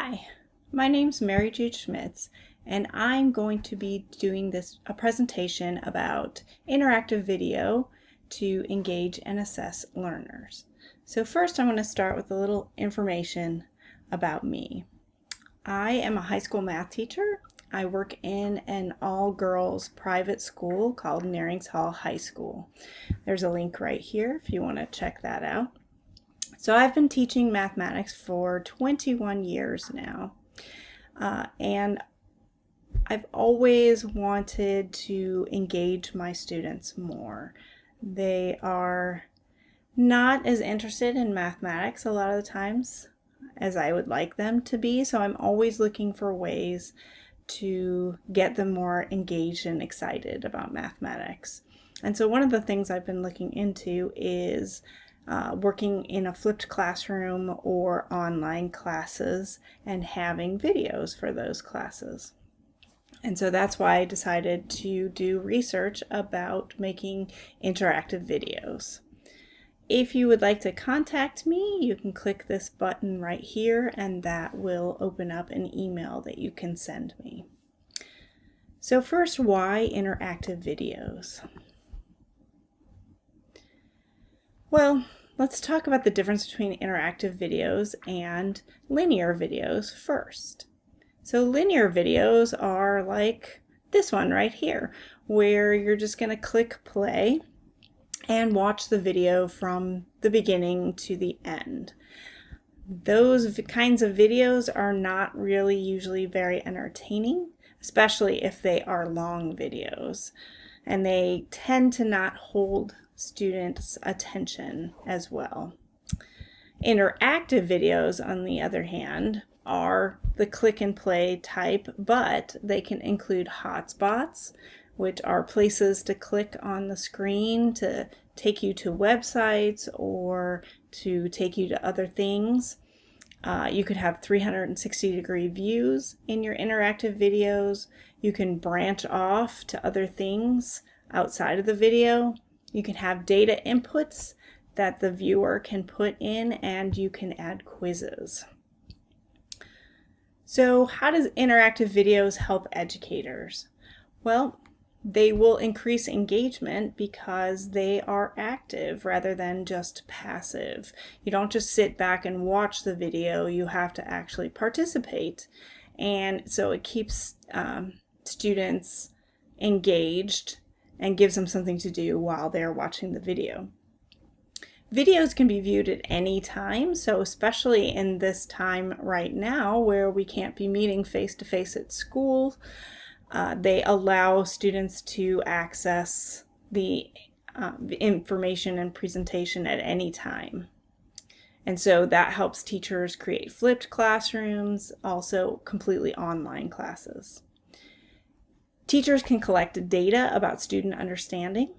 Hi, my name's Mary Jude Schmitz, and I'm going to be doing a presentation about interactive video to engage and assess learners. So first I'm going to start with a little information about me. I am a high school math teacher. I work in an all-girls private school called Nearings Hall High School. There's a link right here if you want to check that out. So I've been teaching mathematics for 21 years now, and I've always wanted to engage my students more. They are not as interested in mathematics a lot of the times as I would like them to be, so I'm always looking for ways to get them more engaged and excited about mathematics. And so one of the things I've been looking into is working in a flipped classroom or online classes and having videos for those classes. And so that's why I decided to do research about making interactive videos. If you would like to contact me, you can click this button right here and that will open up an email that you can send me. So first, why interactive videos? Well, let's talk about the difference between interactive videos and linear videos first. So linear videos are like this one right here, where you're just going to click play and watch the video from the beginning to the end. Those kinds of videos are not really usually very entertaining, especially if they are long videos, and they tend to not hold students' attention as well. Interactive videos, on the other hand, are the click and play type, but they can include hotspots, which are places to click on the screen to take you to websites or to take you to other things. You could have 360-degree views in your interactive videos. You can branch off to other things outside of the video. You can have data inputs that the viewer can put in, and you can add quizzes. So how does interactive videos help educators? Well, they will increase engagement because they are active rather than just passive. You don't just sit back and watch the video, you have to actually participate. And so it keeps students engaged and gives them something to do while they're watching the video. Videos can be viewed at any time, so especially in this time right now where we can't be meeting face-to-face at school, they allow students to access the information and presentation at any time. And so that helps teachers create flipped classrooms, also completely online classes. Teachers can collect data about student understanding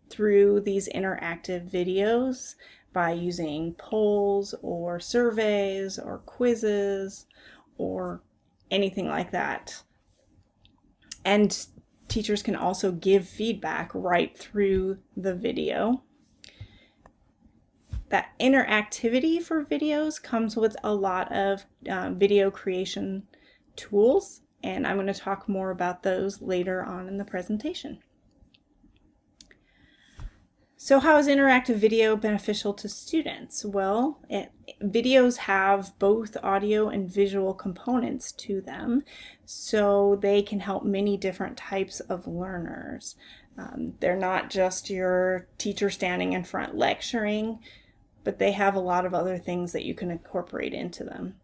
through these interactive videos by using polls or surveys or quizzes or anything like that. And teachers can also give feedback right through the video. That interactivity for videos comes with a lot of video creation tools, and I'm going to talk more about those later on in the presentation. So how is interactive video beneficial to students? Well, videos have both audio and visual components to them, so they can help many different types of learners. They're not just your teacher standing in front lecturing, but they have a lot of other things that you can incorporate into them.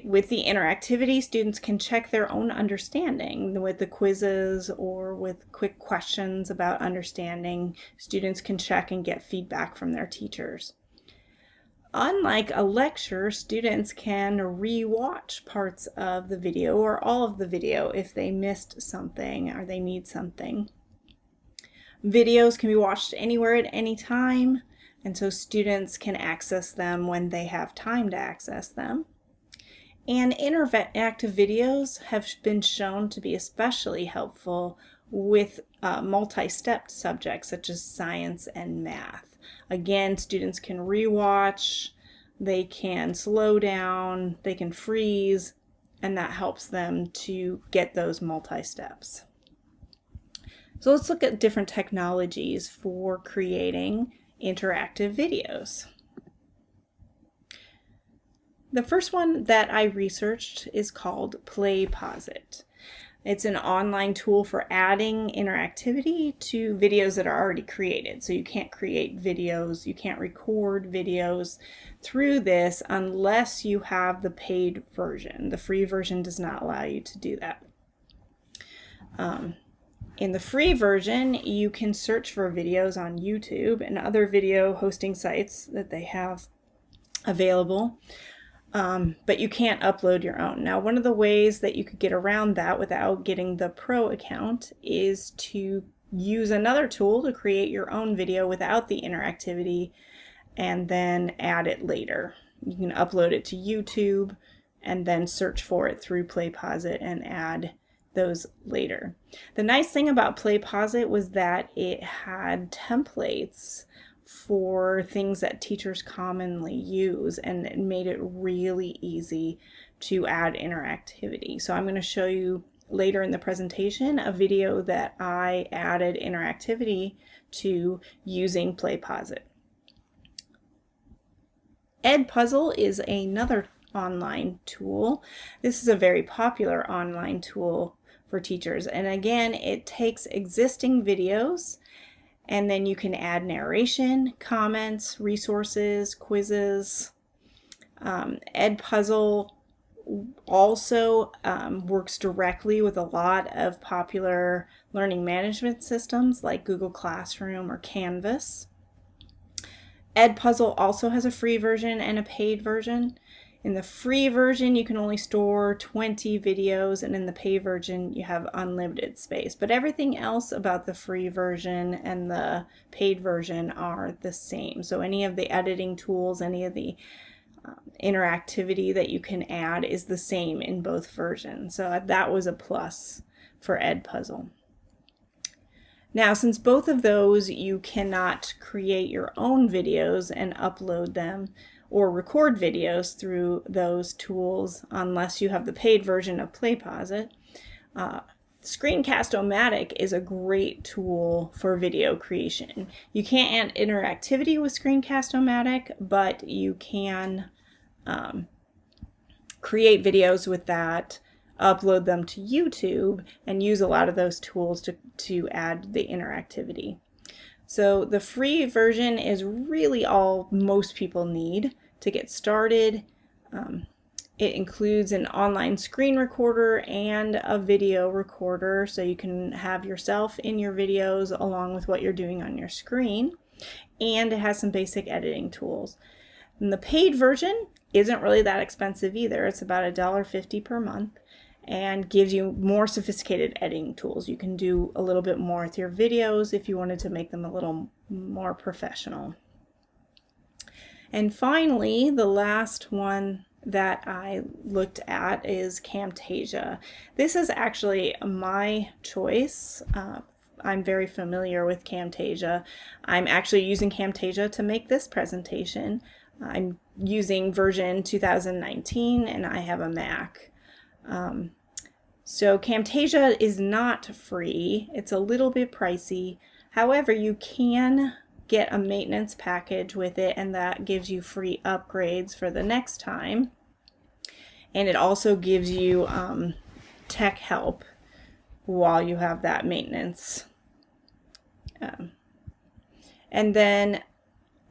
With the interactivity, students can check their own understanding with the quizzes or with quick questions about understanding. Students can check and get feedback from their teachers. Unlike a lecture, students can re-watch parts of the video or all of the video if they missed something or they need something. Videos can be watched anywhere at any time, and so students can access them when they have time to access them. And interactive videos have been shown to be especially helpful with multi-step subjects such as science and math. Again, students can rewatch they can slow down, they can freeze, and that helps them to get those multi-steps. So let's look at different technologies for creating interactive videos. The first one that I researched is called PlayPosit. It's an online tool for adding interactivity to videos that are already created. So you can't create videos, you can't record videos through this unless you have the paid version. The free version does not allow you to do that. In the free version, you can search for videos on YouTube and other video hosting sites that they have available. But you can't upload your own. Now, one of the ways that you could get around that without getting the pro account is to use another tool to create your own video without the interactivity and then add it later. You can upload it to YouTube and then search for it through PlayPosit and add those later. The nice thing about PlayPosit was that it had templates for things that teachers commonly use, and it made it really easy to add interactivity. So I'm going to show you later in the presentation a video that I added interactivity to using PlayPosit. Edpuzzle is another online tool. This is a very popular online tool for teachers, and again, it takes existing videos and then you can add narration, comments, resources, quizzes. Edpuzzle also works directly with a lot of popular learning management systems like Google Classroom or Canvas. Edpuzzle also has a free version and a paid version. In the free version, you can only store 20 videos, and in the paid version, you have unlimited space. But everything else about the free version and the paid version are the same. So any of the editing tools, any of the interactivity that you can add is the same in both versions. So that was a plus for Edpuzzle. Now, since both of those you cannot create your own videos and upload them or record videos through those tools unless you have the paid version of PlayPosit, Screencast-O-Matic is a great tool for video creation. You can't add interactivity with Screencast-O-Matic, but you can create videos with that, upload them to YouTube, and use a lot of those tools to add the interactivity. So the free version is really all most people need to get started. It includes an online screen recorder and a video recorder, so you can have yourself in your videos along with what you're doing on your screen. And it has some basic editing tools. And the paid version isn't really that expensive either. It's about $1.50 per month and gives you more sophisticated editing tools. You can do a little bit more with your videos if you wanted to make them a little more professional. And finally, the last one that I looked at is Camtasia. This is actually my choice. I'm very familiar with Camtasia. I'm actually using Camtasia to make this presentation. I'm using version 2019 and I have a Mac. So Camtasia is not free. It's a little bit pricey. However, you can get a maintenance package with it, and that gives you free upgrades for the next time. And it also gives you tech help while you have that maintenance. And then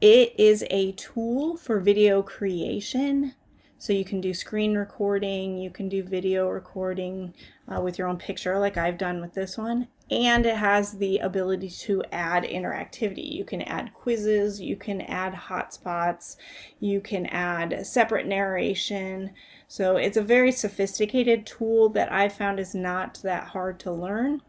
it is a tool for video creation. So you can do screen recording, you can do video recording with your own picture like I've done with this one. And it has the ability to add interactivity. You can add quizzes, you can add hotspots, you can add separate narration. So it's a very sophisticated tool that I found is not that hard to learn.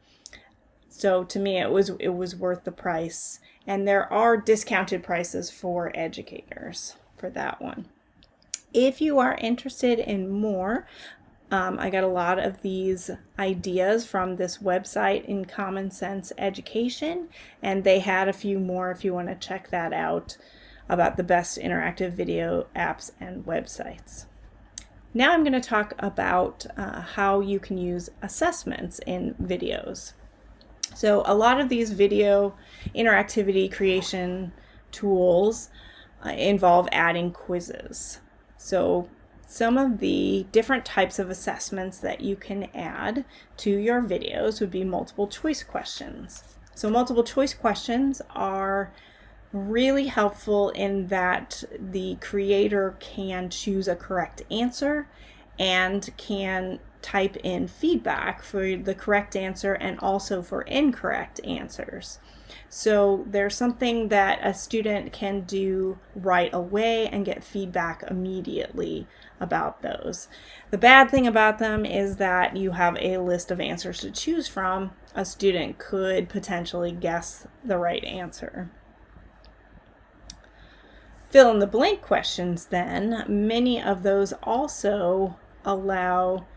So to me, it was worth the price. And there are discounted prices for educators for that one. If you are interested in more, I got a lot of these ideas from this website in Common Sense Education, and they had a few more if you want to check that out. about the best interactive video apps and websites. Now I'm going to talk about how you can use assessments in videos. So a lot of these video interactivity creation tools involve adding quizzes. So some of the different types of assessments that you can add to your videos would be multiple choice questions. So multiple choice questions are really helpful in that the creator can choose a correct answer and can type in feedback for the correct answer and also for incorrect answers. So there's something that a student can do right away and get feedback immediately about those. The bad thing about them is that you have a list of answers to choose from. A student could potentially guess the right answer. Fill in the blank questions then, many of those also allow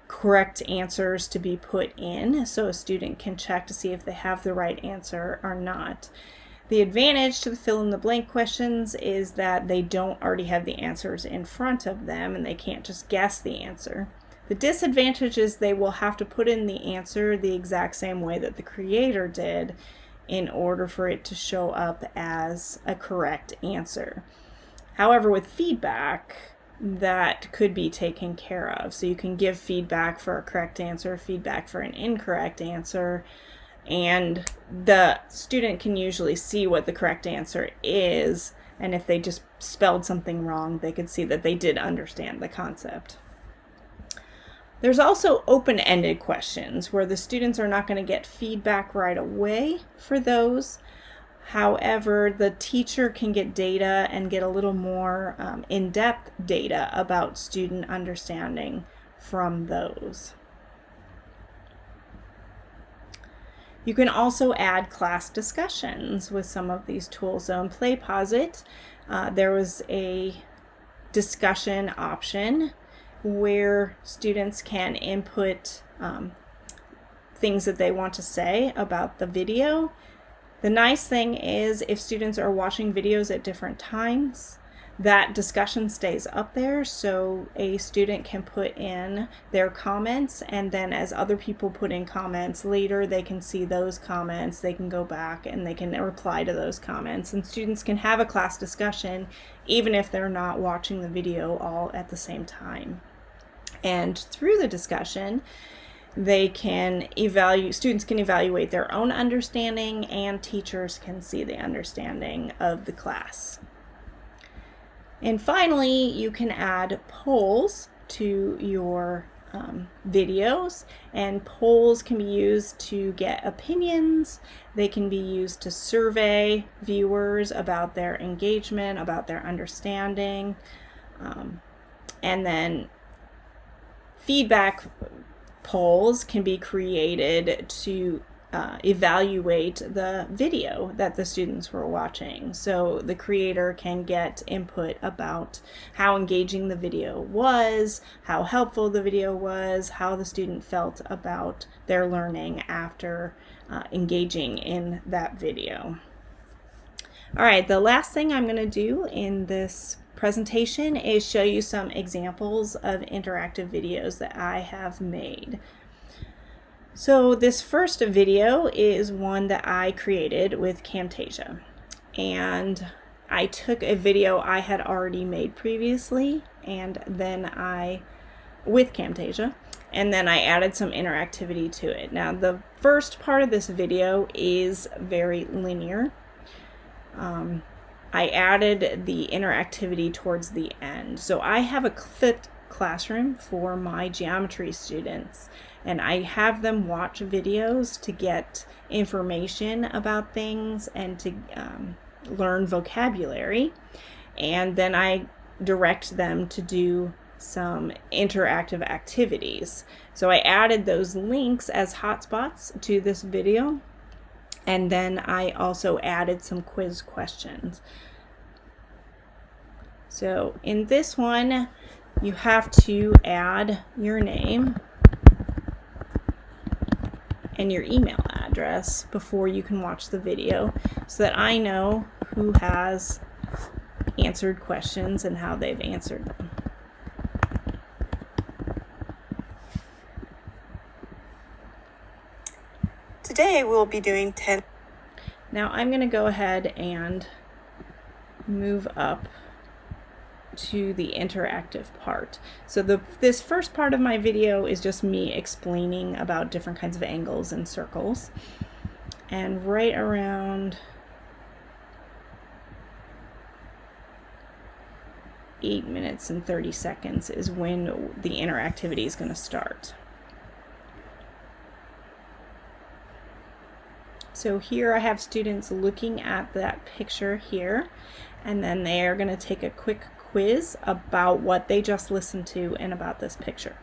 correct answers to be put in, so a student can check to see if they have the right answer or not. The advantage to the fill in the blank questions is that they don't already have the answers in front of them and they can't just guess the answer. The disadvantage is they will have to put in the answer the exact same way that the creator did in order for it to show up as a correct answer. However, with feedback, that could be taken care of. So you can give feedback for a correct answer, feedback for an incorrect answer, and the student can usually see what the correct answer is, and if they just spelled something wrong, they could see that they did understand the concept. There's also open-ended questions where the students are not going to get feedback right away for those. However, the teacher can get data and get a little more in-depth data about student understanding from those. You can also add class discussions with some of these tools. So in PlayPosit, there was a discussion option where students can input things that they want to say about the video. The nice thing is if students are watching videos at different times, that discussion stays up there, so a student can put in their comments, and then as other people put in comments later, they can see those comments, they can go back and they can reply to those comments, and students can have a class discussion even if they're not watching the video all at the same time. And through the discussion, students can evaluate their own understanding, and teachers can see the understanding of the class. And finally, you can add polls to your videos, and polls can be used to get opinions. They can be used to survey viewers about their engagement, about their understanding, and then feedback polls can be created to evaluate the video that the students were watching. So the creator can get input about how engaging the video was, how helpful the video was, how the student felt about their learning after engaging in that video. All right, the last thing I'm going to do in this presentation is show you some examples of interactive videos that I have made. So this first video is one that I created with Camtasia, and I took a video I had already made previously and then with Camtasia, and then I added some interactivity to it. Now the first part of this video is very linear. I added the interactivity towards the end. So I have a flipped classroom for my geometry students, and I have them watch videos to get information about things and to learn vocabulary, and then I direct them to do some interactive activities. So I added those links as hotspots to this video, and then I also added some quiz questions. So in this one, you have to add your name and your email address before you can watch the video so that I know who has answered questions and how they've answered them. Today we'll be doing 10. Now I'm going to go ahead and move up to the interactive part. So this first part of my video is just me explaining about different kinds of angles and circles. And right around 8 minutes and 30 seconds is when the interactivity is going to start. So here I have students looking at that picture here, and then they are going to take a quick quiz about what they just listened to and about this picture.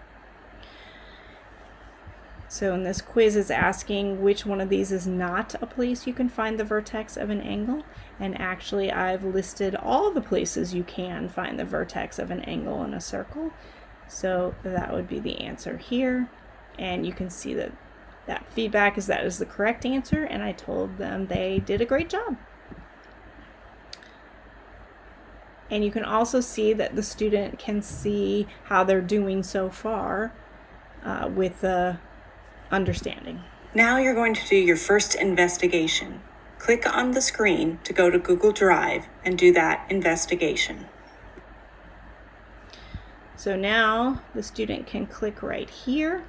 So in this quiz is asking which one of these is not a place you can find the vertex of an angle, and actually I've listed all the places you can find the vertex of an angle in a circle. So that would be the answer here, and you can see that feedback is that is the correct answer, and I told them they did a great job. And you can also see that the student can see how they're doing so far with the understanding. Now you're going to do your first investigation. Click on the screen to go to Google Drive and do that investigation. So now the student can click right here,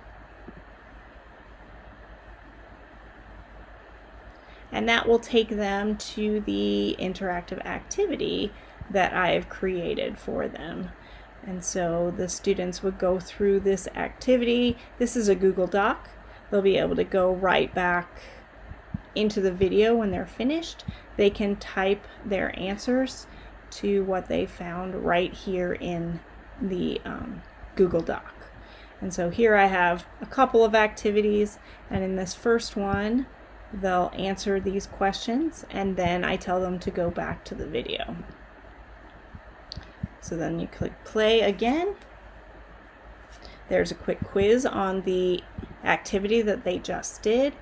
and that will take them to the interactive activity that I have created for them. And so the students would go through this activity. This is a Google Doc. They'll be able to go right back into the video when they're finished. They can type their answers to what they found right here in the Google Doc. And so here I have a couple of activities, and in this first one they'll answer these questions, and then I tell them to go back to the video. So then you click play again. There's a quick quiz on the activity that they just did.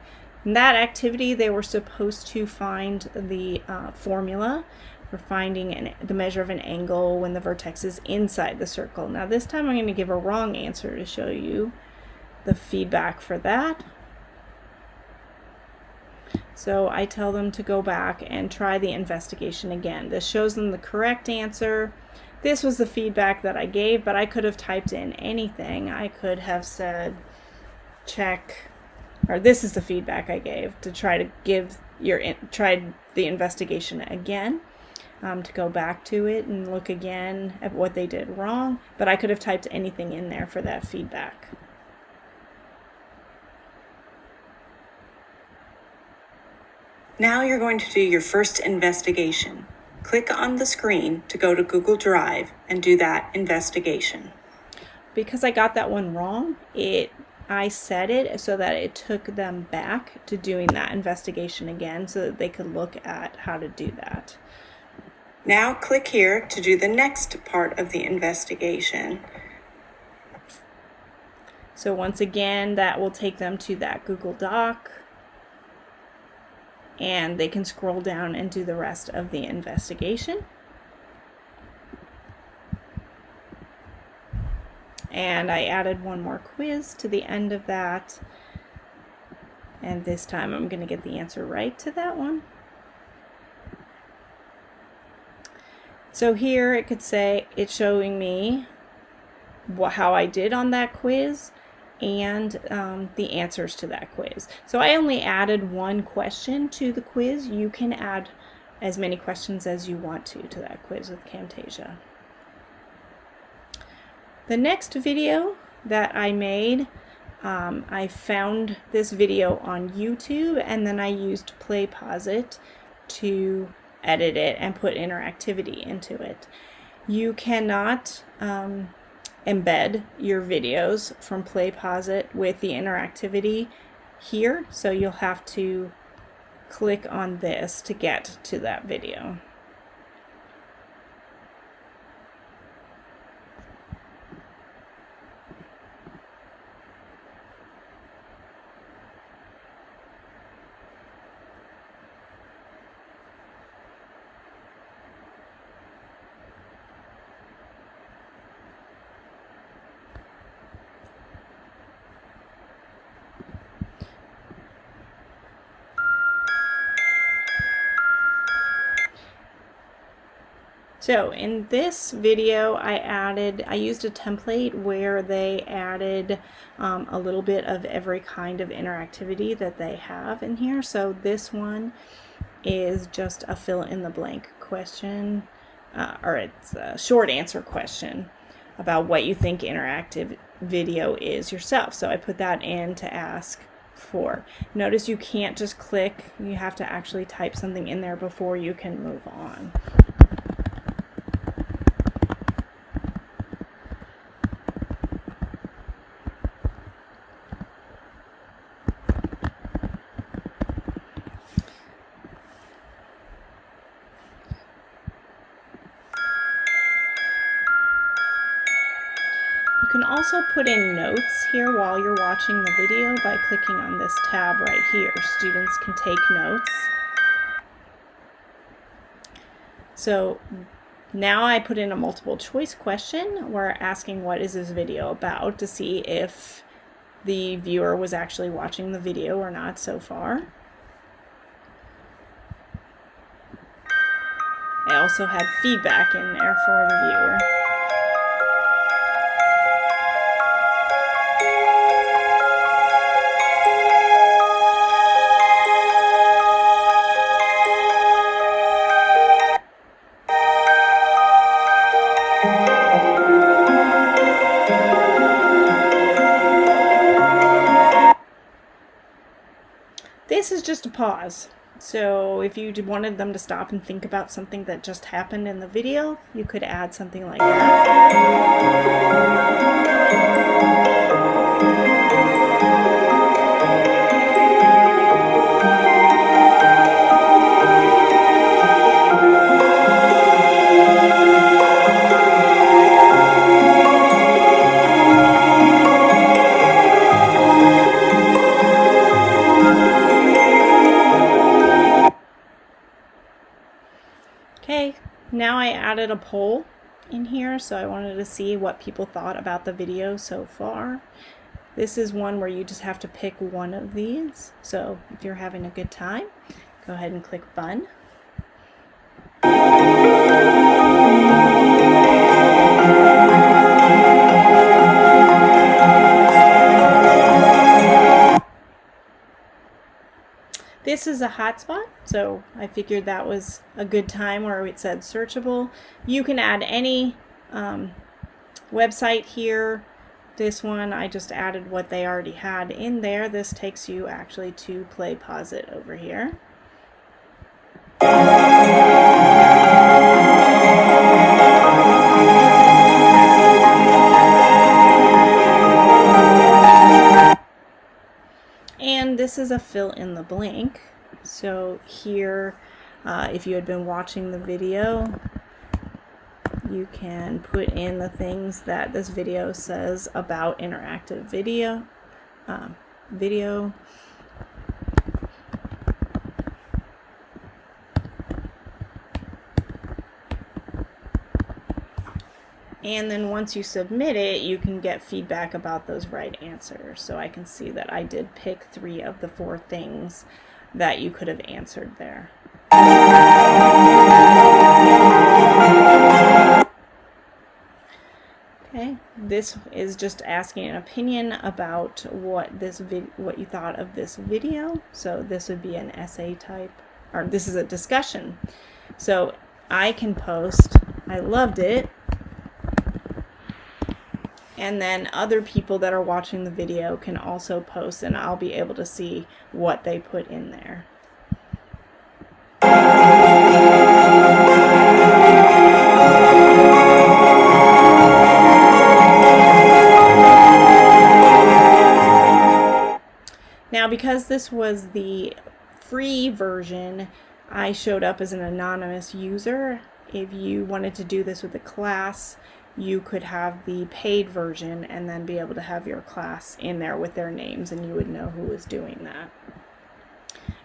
In that activity, they were supposed to find the formula for finding the measure of an angle when the vertex is inside the circle. Now this time I'm going to give a wrong answer to show you the feedback for that. So I tell them to go back and try the investigation again. This shows them the correct answer. This was the feedback that I gave, but I could have typed in anything. I could have said check, or this is the feedback I gave, to try to give try the investigation again, to go back to it and look again at what they did wrong, but I could have typed anything in there for that feedback. Now you're going to do your first investigation. Click on the screen to go to Google Drive and do that investigation. Because I got that one wrong, I set it so that it took them back to doing that investigation again so that they could look at how to do that. Now click here to do the next part of the investigation. So once again, that will take them to that Google Doc, and they can scroll down and do the rest of the investigation. And I added one more quiz to the end of that, and this time I'm going to get the answer right to that one. So here it could say it's showing me how I did on that quiz and the answers to that quiz. So I only added one question to the quiz. You can add as many questions as you want to that quiz with Camtasia. The next video that I made, I found this video on YouTube, and then I used PlayPosit to edit it and put interactivity into it. You cannot embed your videos from PlayPosit with the interactivity here, so you'll have to click on this to get to that video. So in this video, I used a template where they added a little bit of every kind of interactivity that they have in here. So this one is just a fill in the blank question, or it's a short answer question about what you think interactive video is yourself. So I put that in to ask for. Notice you can't just click, you have to actually type something in there before you can move on. You can also put in notes here while you're watching the video by clicking on this tab right here. Students can take notes. So now I put in a multiple choice question. We're asking what is this video about to see if the viewer was actually watching the video or not so far. I also had feedback in there for the viewer. This is just a pause. So if you wanted them to stop and think about something that just happened in the video, you could add something like Okay, now I added a poll in here, so I wanted to see what people thought about the video so far. This is one where you just have to pick one of these. So if you're having a good time, go ahead and click Fun. This is a hotspot, so I figured that was a good time where it said searchable. You can add any website here. This one, I just added what they already had in there. This takes you actually to Play Pause It over here. And this is a fill in the blank. So here, if you had been watching the video, you can put in the things that this video says about interactive video. And then once you submit it, you can get feedback about those right answers. So I can see that I did pick 3 of the 4 things that you could have answered there. Okay, this is just asking an opinion about what you thought of this video. So this would be an essay type, or this is a discussion. So I can post, I loved it. And then other people that are watching the video can also post, and I'll be able to see what they put in there. Now, because this was the free version, I showed up as an anonymous user. If you wanted to do this with a class, you could have the paid version and then be able to have your class in there with their names, and you would know who was doing that.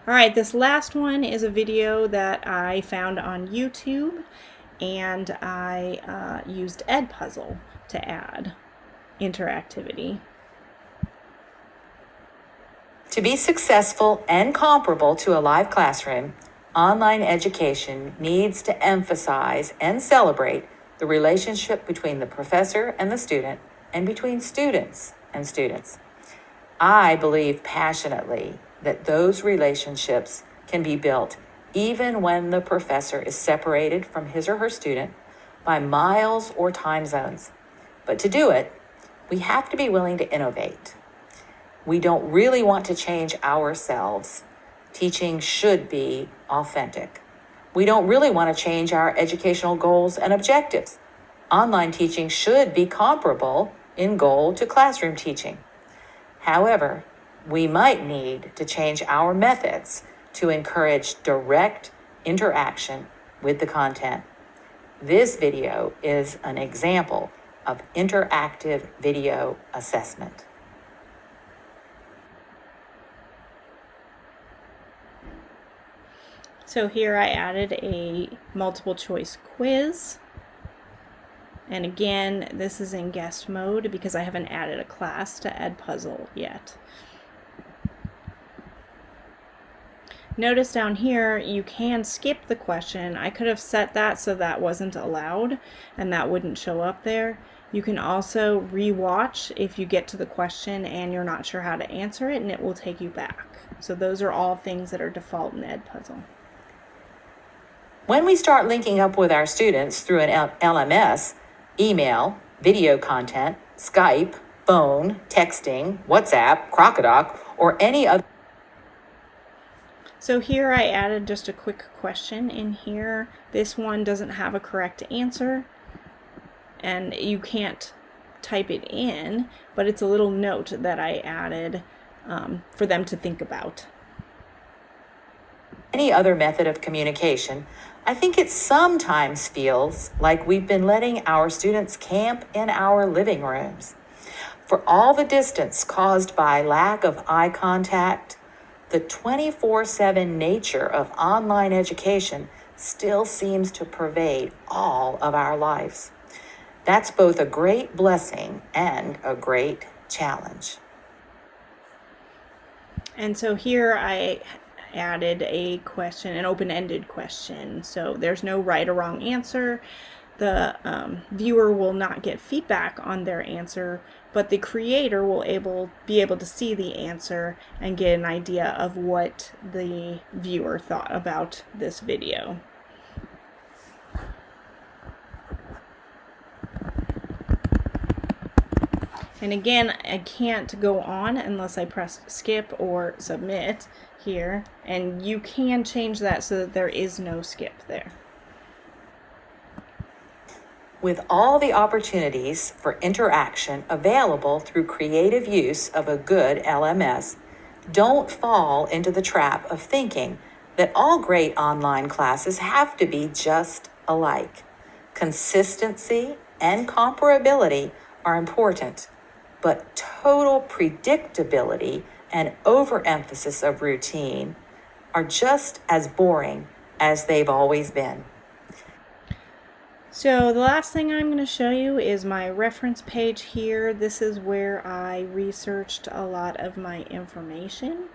All right, this last one is a video that I found on YouTube, and I used Edpuzzle to add interactivity. To be successful and comparable to a live classroom, Online education needs to emphasize and celebrate the relationship between the professor and the student, and between students and students. I believe passionately that those relationships can be built even when the professor is separated from his or her student by miles or time zones. But to do it, we have to be willing to innovate. We don't really want to change ourselves. Teaching should be authentic. We don't really want to change our educational goals and objectives. Online teaching should be comparable in goal to classroom teaching. However, we might need to change our methods to encourage direct interaction with the content. This video is an example of interactive video assessment. So here I added a multiple choice quiz. And again, this is in guest mode because I haven't added a class to Edpuzzle yet. Notice down here you can skip the question. I could have set that so that wasn't allowed and that wouldn't show up there. You can also re-watch if you get to the question and you're not sure how to answer it, and it will take you back. So those are all things that are default in Edpuzzle. When we start linking up with our students through an LMS, email, video content, Skype, phone, texting, WhatsApp, Crocodoc, or any other. So here I added just a quick question in here. This one doesn't have a correct answer and you can't type it in, but it's a little note that I added for them to think about. Any other method of communication, I think it sometimes feels like we've been letting our students camp in our living rooms. For all the distance caused by lack of eye contact, the 24/7 nature of online education still seems to pervade all of our lives. That's both a great blessing and a great challenge. And so here I added a question, an open-ended question. So there's no right or wrong answer. The viewer will not get feedback on their answer, but the creator will be able to see the answer and get an idea of what the viewer thought about this video. And again, I can't go on unless I press skip or submit here, and you can change that so that there is no skip there. With all the opportunities for interaction available through creative use of a good LMS, don't fall into the trap of thinking that all great online classes have to be just alike. Consistency and comparability are important, but total predictability and overemphasis of routine are just as boring as they've always been. So the last thing I'm going to show you is my reference page here. This is where I researched a lot of my information.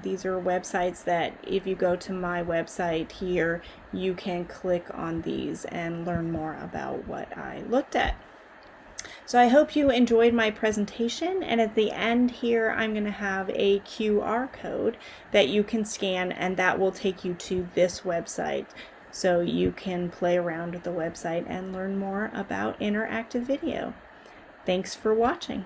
These are websites that if you go to my website here, you can click on these and learn more about what I looked at. So I hope you enjoyed my presentation, and at the end here I'm going to have a QR code that you can scan, and that will take you to this website. So you can play around with the website and learn more about interactive video. Thanks for watching.